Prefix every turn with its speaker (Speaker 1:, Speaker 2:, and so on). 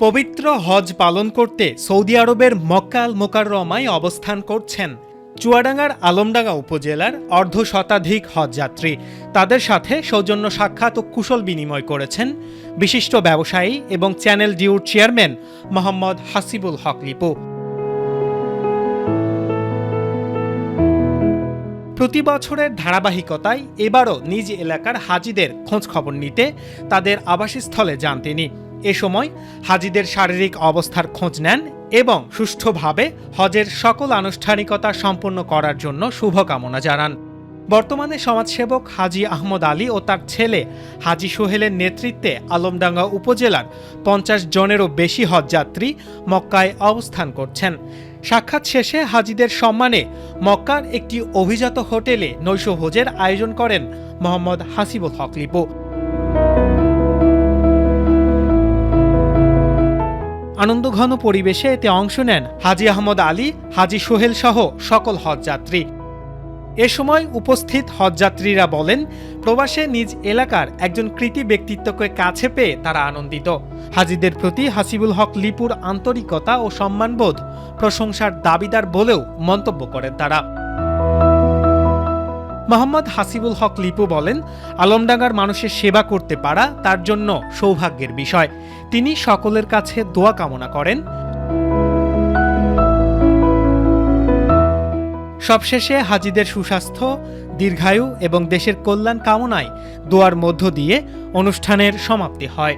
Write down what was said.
Speaker 1: পবিত্র হজ পালন করতে সৌদি আরবের মক্কা আল মোকাররমায় অবস্থান করছেন চুয়াডাঙ্গার আলমডাঙ্গা উপজেলার অর্ধশতাধিক হজযাত্রী। তাদের সাথে সৌজন্য সাক্ষাৎ ও কুশল বিনিময় করেছেন বিশিষ্ট ব্যবসায়ী এবং চ্যানেল ডিউর চেয়ারম্যান মোহাম্মদ হাসিবুল হক লিপু। প্রতি বছরের ধারাবাহিকতায় এবারও নিজ এলাকার হাজিদের খোঁজ খবর নিতে তাদের আবাসস্থলে যান তিনি। এ সময় হাজিদের শারীরিক অবস্থার খোঁজ নেন এবং সুষ্ঠুভাবে হজের সকল আনুষ্ঠানিকতা সম্পন্ন করার জন্য শুভকামনা জানান। বর্তমানে সমাজসেবক হাজি আহমদ আলী ও তার ছেলে হাজি সোহেলের নেতৃত্বে আলমডাঙ্গা উপজেলার ৫০ জনেরও বেশি হজযাত্রী মক্কায় অবস্থান করছেন। সাক্ষাৎ শেষে হাজিদের সম্মানে মক্কার একটি অভিজাত হোটেলে নৈশ ভোজের আয়োজন করেন মোহাম্মদ হাসিবুল হক লিপু। আনন্দঘন পরিবেশে এতে অংশ নেন হাজি আহমদ আলী, হাজি সোহেল সহ সকল হজযাত্রী। এ সময় উপস্থিত হজযাত্রীরা বলেন, প্রবাসে নিজ এলাকার একজন কৃতি ব্যক্তিত্বকে কাছে পেয়ে তারা আনন্দিত। হাজিদের প্রতি হাসিবুল হক লিপুর আন্তরিকতা ও সম্মানবোধ প্রশংসার দাবিদার বলেও মন্তব্য করেন তারা। মোহাম্মদ হাসিবুল হক লিপু বলেন, আলমডাঙ্গার মানুষের সেবা করতে পারা তার জন্য সৌভাগ্যের বিষয়। তিনি সকলের কাছে দোয়া কামনা করেন। সবশেষে হাজিদের সুস্বাস্থ্য, দীর্ঘায়ু এবং দেশের কল্যাণ কামনায় দোয়ার মধ্য দিয়ে অনুষ্ঠানের সমাপ্তি হয়।